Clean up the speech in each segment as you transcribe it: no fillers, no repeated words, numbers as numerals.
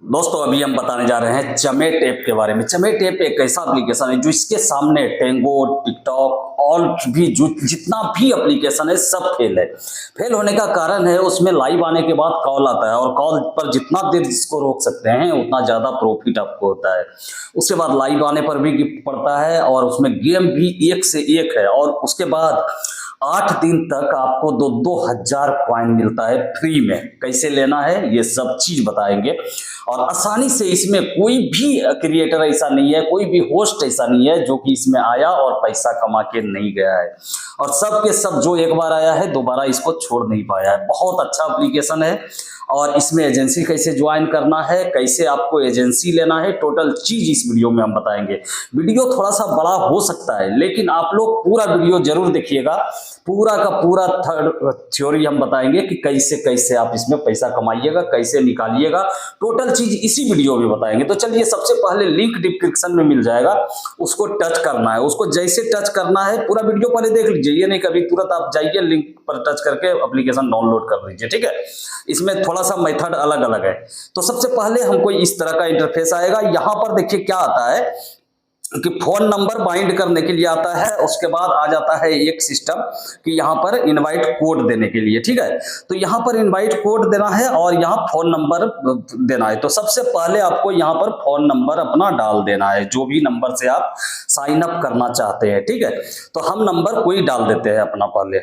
दोस्तों अभी हम बताने जा रहे हैं चमेट ऐप के बारे में। चमेट ऐप एक ऐसा एप्लीकेशन है जो इसके सामने टेंगो, टिकटॉक और भी जो जितना भी एप्लीकेशन है सब फेल है। फेल होने का कारण है उसमें लाइव आने के बाद कॉल आता है और कॉल पर जितना देर इसको रोक सकते हैं उतना ज्यादा प्रॉफिट आपको होता है। उसके बाद लाइव आने पर भी गिफ्ट पड़ता है और उसमें गेम भी एक से एक है और उसके बाद 8 दिन तक आपको 2-2 हजार कॉइन मिलता है फ्री में। कैसे लेना है ये सब चीज बताएंगे और आसानी से इसमें कोई भी क्रिएटर ऐसा नहीं है, कोई भी होस्ट ऐसा नहीं है जो कि इसमें आया और पैसा कमा के नहीं गया है और सब के सब जो एक बार आया है दोबारा इसको छोड़ नहीं पाया है। बहुत अच्छा एप्लीकेशन है और इसमें एजेंसी कैसे ज्वाइन करना है, कैसे आपको एजेंसी लेना है, टोटल चीज इस वीडियो में हम बताएंगे। वीडियो थोड़ा सा बड़ा हो सकता है लेकिन आप लोग पूरा वीडियो जरूर देखिएगा। पूरा का पूरा थ्योरी हम बताएंगे कि कैसे कैसे आप इसमें पैसा कमाइएगा, कैसे निकालिएगा, टोटल चीज इसी वीडियो में बताएंगे। तो चलिए सबसे पहले लिंक डिस्क्रिप्शन में मिल जाएगा, उसको टच करना है। उसको जैसे टच करना है पूरा वीडियो पहले देख लीजिए, ये नहीं कभी तुरंत आप जाइए लिंक पर टच करके एप्लीकेशन डाउनलोड कर लीजिए, ठीक है। इसमें थोड़ा सा मेथड अलग अलग है। तो सबसे पहले हमको इस तरह का इंटरफेस आएगा। यहां पर देखिए क्या आता है कि फोन नंबर बाइंड करने के लिए आता है। उसके बाद आ जाता है एक सिस्टम कि यहाँ पर इनवाइट कोड देने के लिए, ठीक है। तो यहाँ पर इनवाइट कोड देना है और यहाँ फोन नंबर देना है। तो सबसे पहले आपको यहाँ पर फोन नंबर अपना डाल देना है, जो भी नंबर से आप साइन अप करना चाहते हैं, ठीक है। तो हम नंबर कोई डाल देते हैं अपना पहले,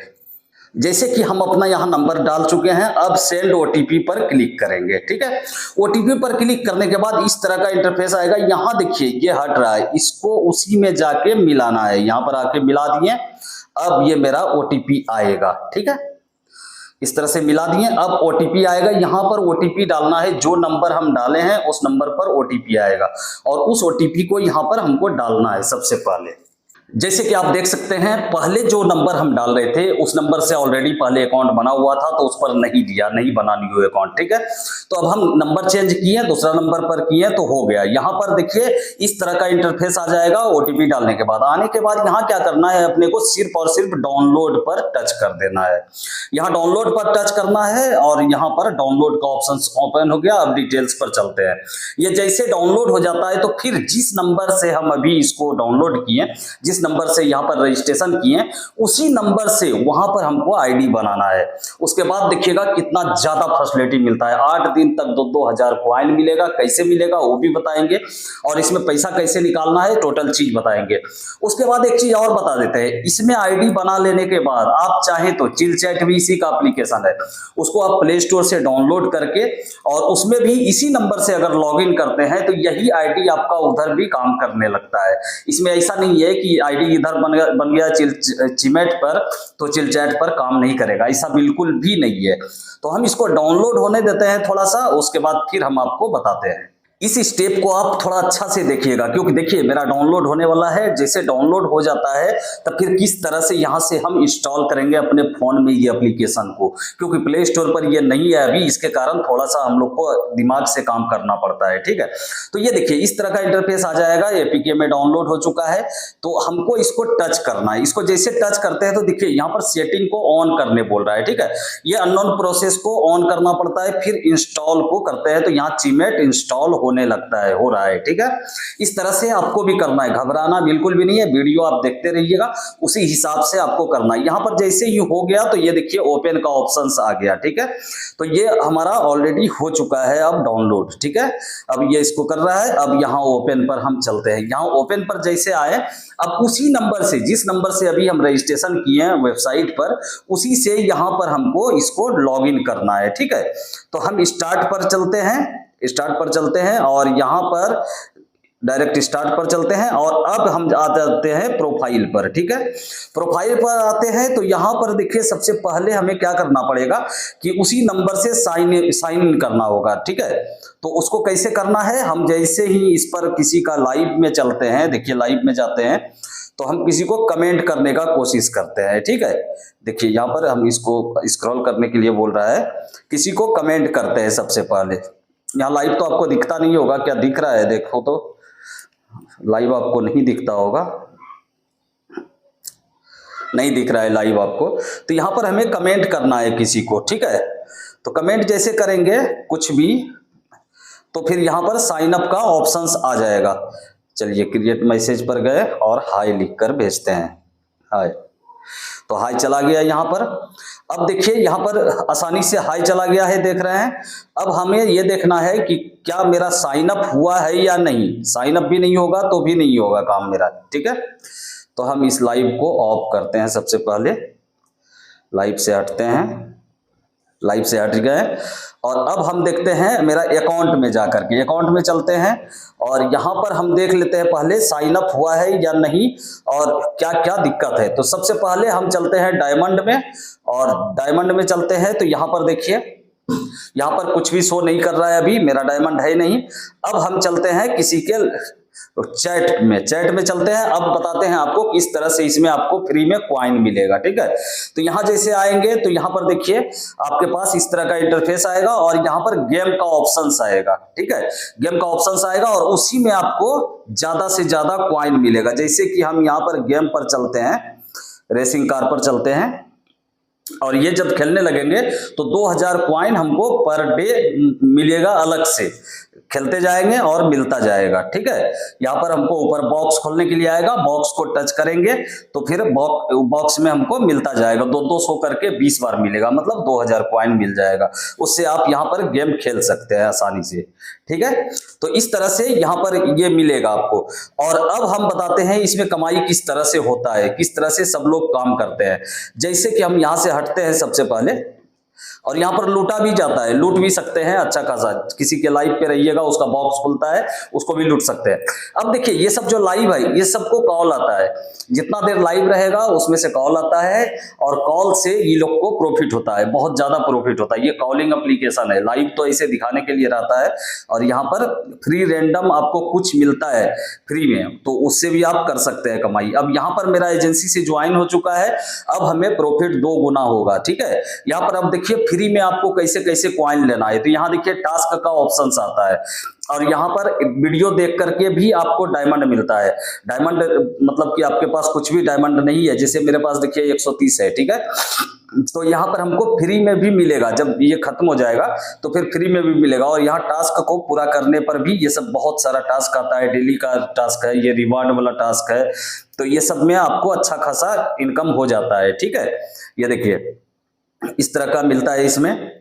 जैसे कि हम अपना यहां नंबर डाल चुके हैं। अब सेंड ओटीपी पर क्लिक करेंगे, ठीक है। ओटीपी पर क्लिक करने के बाद इस तरह का इंटरफेस आएगा। यहां देखिए ये हट रहा है, इसको उसी में जाके मिलाना है। यहां पर आके मिला दिए, अब ये मेरा ओटीपी आएगा, ठीक है। इस तरह से मिला दिए, अब ओटीपी आएगा। यहां पर ओटीपी डालना है, जो नंबर हम डाले हैं उस नंबर पर ओटीपी आएगा और उस ओटीपी को यहां पर हमको डालना है सबसे पहले। जैसे कि आप देख सकते हैं पहले जो नंबर हम डाल रहे थे उस नंबर से ऑलरेडी पहले अकाउंट बना हुआ था तो उस पर नहीं दिया, नहीं बना न्यू अकाउंट, ठीक है। तो अब हम नंबर चेंज किए, दूसरा नंबर पर किए तो हो गया। यहां पर देखिए इस तरह का इंटरफेस आ जाएगा ओटीपी डालने के बाद। आने के बाद यहां क्या करना है, अपने को सिर्फ और सिर्फ डाउनलोड पर टच कर देना है। यहां डाउनलोड पर टच करना है और यहां पर डाउनलोड का ऑप्शन ओपन हो गया। अब डिटेल्स पर चलते हैं। ये जैसे डाउनलोड हो जाता है तो फिर जिस नंबर से हम अभी इसको डाउनलोड किए, जिस नंबर से यहां पर रजिस्ट्रेशन किए, उसी नंबर से वहां पर हमको आईडी बनाना है। उसके बाद देखिएगा कितना ज्यादा फैसिलिटी मिलता है। 8 दिन तक 2-2 हजार कॉइन मिलेगा। कैसे मिलेगा वो भी बताएंगे और इसमें पैसा कैसे निकालना है टोटल चीज बताएंगे। उसके बाद एक चीज और बता देते हैं, इसमें आईडी बना लेने के बाद आप चाहे तो चिल चैट भी इसी का एप्लीकेशन है, उसको आप प्ले स्टोर से डाउनलोड करके और उसमें भी इसी नंबर से अगर लॉगिन करते हैं तो यही आईडी आपका उधर भी काम करने लगता है। इसमें ऐसा नहीं है कि आईडी इधर बन गया चिमेट पर तो चिल चैट पर काम नहीं करेगा, ऐसा बिल्कुल भी नहीं है। तो हम इसको डाउनलोड होने देते हैं थोड़ा सा, उसके बाद फिर हम आपको बताते हैं। इस स्टेप को आप थोड़ा अच्छा से देखिएगा क्योंकि देखिए मेरा डाउनलोड होने वाला है। जैसे डाउनलोड हो जाता है तब फिर किस तरह से यहां से हम इंस्टॉल करेंगे अपने फोन में ये एप्लीकेशन को, क्योंकि प्ले स्टोर पर ये नहीं है अभी, इसके कारण थोड़ा सा हम लोग को दिमाग से काम करना पड़ता है, ठीक है। तो ये देखिए इस तरह का इंटरफेस आ जाएगा। एपीके में डाउनलोड हो चुका है तो हमको इसको टच करना है। इसको जैसे टच करते हैं तो देखिए यहाँ पर सेटिंग को ऑन करने बोल रहा है, ठीक है। ये अननोन प्रोसेस को ऑन करना पड़ता है, फिर इंस्टॉल को करते हैं तो यहाँ चिमेट इंस्टॉल होने लगता है, हो रहा है, ठीक है। इस तरह से आपको भी करना है, घबराना बिल्कुल भी नहीं है। वीडियो आप देखते रहिएगा, उसी हिसाब से आपको करना है। यहां पर जैसे ही हो गया तो ये देखिए ओपन का ऑप्शन आ गया, ठीक है। तो ये हमारा ऑलरेडी हो चुका है अब डाउनलोड, ठीक है। अब ये इसको कर रहा है। अब यहाँ ओपन पर हम चलते हैं। यहाँ ओपन पर जैसे आए, अब उसी नंबर से, जिस नंबर से अभी हम रजिस्ट्रेशन किए हैं वेबसाइट पर, उसी से यहाँ पर हमको इसको लॉगिन करना है, ठीक है। तो हम स्टार्ट पर चलते हैं, स्टार्ट पर चलते हैं और यहां पर डायरेक्ट स्टार्ट पर चलते हैं और अब हम आ जाते हैं प्रोफाइल पर, ठीक है। प्रोफाइल पर आते हैं तो यहां पर देखिए सबसे पहले हमें क्या करना पड़ेगा कि उसी नंबर से साइन इन करना होगा, ठीक है। तो उसको कैसे करना है, हम जैसे ही इस पर किसी का लाइव में चलते हैं, देखिए लाइव में जाते हैं तो हम किसी को कमेंट करने का कोशिश करते हैं, ठीक है। देखिए यहाँ पर हम इसको स्क्रॉल करने के लिए बोल रहा है, किसी को कमेंट करते हैं सबसे पहले। यहाँ लाइव तो आपको दिखता नहीं होगा, क्या दिख रहा है देखो तो, लाइव आपको नहीं दिखता होगा, नहीं दिख रहा है लाइव आपको। तो यहाँ पर हमें कमेंट करना है किसी को, ठीक है। तो कमेंट जैसे करेंगे कुछ भी, तो फिर यहाँ पर साइन अप का ऑप्शंस आ जाएगा। चलिए क्रिएट मैसेज पर गए और हाय लिखकर भेजते हैं, हाय। तो हाय चला गया यहाँ पर। अब देखिए यहाँ पर आसानी से हाय चला गया है, देख रहे हैं। अब हमें ये देखना है कि क्या मेरा साइन अप हुआ है या नहीं। साइन अप भी नहीं होगा तो भी नहीं होगा काम मेरा, ठीक है। तो हम इस लाइव को ऑफ करते हैं। सबसे पहले लाइव से हटते हैं, लाइव से हट गए और अब हम देखते हैं मेरा अकाउंट में जाकर के, अकाउंट में चलते हैं और यहाँ पर हम देख लेते हैं पहले साइन अप हुआ है या नहीं और क्या क्या दिक्कत है। तो सबसे पहले हम चलते हैं डायमंड में और डायमंड में चलते हैं तो यहाँ पर देखिए यहाँ पर कुछ भी शो नहीं कर रहा है, अभी मेरा डायमंड है नहीं। अब हम चलते हैं किसी के चैट में, चैट में चलते हैं। अब बताते हैं आपको किस तरह से इसमें आपको फ्री में कॉइन मिलेगा, ठीक है। तो यहां जैसे आएंगे तो यहां पर देखिए आपके पास इस तरह का इंटरफेस आएगा और यहां पर गेम का ऑप्शंस आएगा, ठीक है। गेम का ऑप्शंस आएगा और उसी में आपको ज्यादा से ज्यादा कॉइन मिलेगा। जैसे कि हम यहां पर गेम पर चलते हैं, रेसिंग कार पर चलते हैं और ये जब खेलने लगेंगे तो 2000 कॉइन हमको पर डे मिलेगा, अलग से खेलते जाएंगे और मिलता जाएगा, ठीक है। यहाँ पर हमको ऊपर बॉक्स खोलने के लिए आएगा, बॉक्स को टच करेंगे तो फिर बॉक्स में हमको मिलता जाएगा, 200 करके 20 बार मिलेगा, मतलब 2000 कॉइन मिल जाएगा। उससे आप यहाँ पर गेम खेल सकते हैं आसानी से, ठीक है। तो इस तरह से यहाँ पर ये मिलेगा आपको। और अब हम बताते हैं इसमें कमाई किस तरह से होता है, किस तरह से सब लोग काम करते हैं। जैसे कि हम यहाँ से हटते हैं सबसे पहले और यहाँ पर लूटा भी जाता है, लूट भी सकते हैं अच्छा खासा। किसी के लाइव पे रहिएगा, उसका बॉक्स खुलता है, उसको भी लूट सकते हैं। अब देखिए ये सब जो लाइव है ये सबको कॉल आता है, जितना देर लाइव रहेगा उसमें से कॉल आता है और कॉल से ये लोग को प्रॉफिट होता है, बहुत ज्यादा प्रॉफिट होता है। ये कॉलिंग एप्लीकेशन है, लाइव तो ऐसे दिखाने के लिए रहता है और यहाँ पर फ्री रैंडम आपको कुछ मिलता है फ्री में, तो उससे भी आप कर सकते हैं कमाई। अब यहाँ पर मेरा एजेंसी से ज्वाइन हो चुका है, अब हमें प्रॉफिट 2 गुना होगा, ठीक है। यहाँ पर अब देखिए फ्री में आपको कैसे कैसे कॉइन लेना है। तो यहाँ देखिए टास्क का ऑप्शन आता है और यहाँ पर वीडियो देख करके भी आपको डायमंड मिलता है। डायमंड मतलब कि आपके पास कुछ भी डायमंड नहीं है, जैसे मेरे पास देखिए 130 है, ठीक है। तो यहाँ पर हमको फ्री में भी मिलेगा, जब ये खत्म हो जाएगा तो फिर फ्री में भी मिलेगा। और यहाँ टास्क को पूरा करने पर भी ये सब बहुत सारा टास्क आता है, डेली का टास्क है, ये रिवार्ड वाला टास्क है, तो ये सब में आपको अच्छा खासा इनकम हो जाता है, ठीक है। ये देखिए इस तरह का मिलता है इसमें,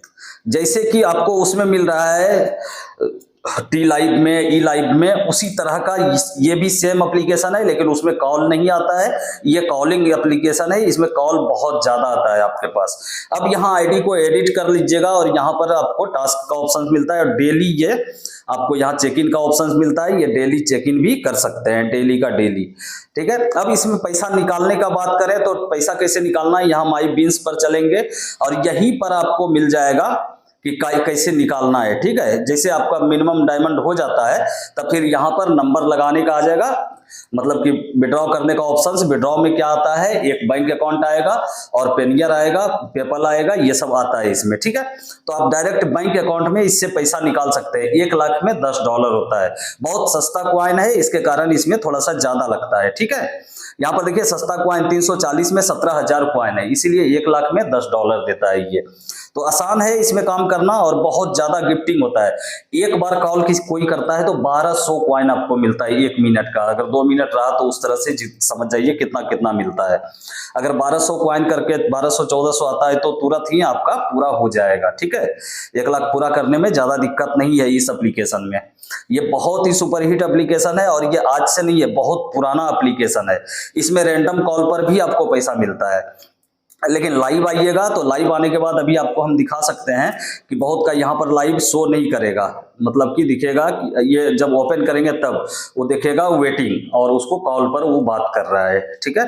जैसे कि आपको उसमें मिल रहा है टी लाइव में, ई लाइव में, उसी तरह का ये भी सेम एप्लीकेशन है, लेकिन उसमें कॉल नहीं आता है। ये कॉलिंग एप्लीकेशन है, इसमें कॉल बहुत ज्यादा आता है आपके पास। अब यहाँ आईडी को एडिट कर लीजिएगा और यहाँ पर आपको टास्क का ऑप्शन मिलता है और डेली ये आपको यहाँ चेक इन का ऑप्शन मिलता है, ये डेली चेक इन भी कर सकते हैं, डेली का डेली, ठीक है। अब इसमें पैसा निकालने का बात करें तो पैसा कैसे निकालना है, यहाँ माई बीन्स पर चलेंगे और यहीं पर आपको मिल जाएगा कि कैसे निकालना है, ठीक है। जैसे आपका मिनिमम डायमंड हो जाता है तब फिर यहाँ पर नंबर लगाने का आ जाएगा, मतलब कि विड्रॉ करने का ऑप्शन। विड्रॉ में क्या आता है, एक बैंक अकाउंट आएगा और पेनियर आएगा, पेपल आएगा, ये सब आता है इसमें, ठीक है। तो आप डायरेक्ट बैंक अकाउंट में इससे पैसा निकाल सकते हैं। 1 लाख में $10 होता है, बहुत सस्ता कॉइन है, इसके कारण इसमें थोड़ा सा ज्यादा लगता है, ठीक है। यहाँ पर देखिए सस्ता कॉइन 340 में 17,000 कॉइन है, इसीलिए 1 लाख में $10 देता है ये। तो आसान है इसमें काम करना और बहुत ज्यादा गिफ्टिंग होता है। एक बार कॉल कोई करता है तो 1200 कॉइन आपको मिलता है 1 मिनट का। अगर 2 मिनट रहा तो उस तरह से समझ जाइए कितना कितना मिलता है। अगर 1200 कॉइन करके 1200-1400 आता है तो तुरंत ही आपका पूरा हो जाएगा, ठीक है। 1 लाख पूरा करने में ज्यादा दिक्कत नहीं है इस एप्लीकेशन में। ये बहुत ही सुपरहिट एप्लीकेशन है और ये आज से नहीं है, बहुत पुराना एप्लीकेशन है। इसमें रैंडम कॉल पर भी आपको पैसा मिलता है, लेकिन लाइव आइएगा तो लाइव आने के बाद अभी आपको हम दिखा सकते हैं कि बहुत का यहाँ पर लाइव शो नहीं करेगा, मतलब कि दिखेगा कि ये जब ओपन करेंगे तब वो दिखेगा वेटिंग और उसको कॉल पर वो बात कर रहा है, ठीक है।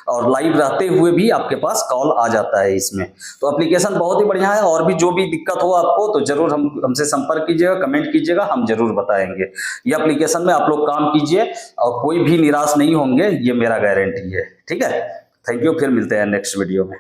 और लाइव रहते हुए भी आपके पास कॉल आ जाता है इसमें। तो एप्लीकेशन बहुत ही बढ़िया है। और भी जो भी दिक्कत हो आपको तो जरूर हमसे संपर्क कीजिएगा, कमेंट कीजिएगा, हम जरूर बताएंगे। ये एप्लीकेशन में आप लोग काम कीजिए और कोई भी निराश नहीं होंगे, ये मेरा गारंटी है, ठीक है। थैंक यू, फिर मिलते हैं नेक्स्ट वीडियो में।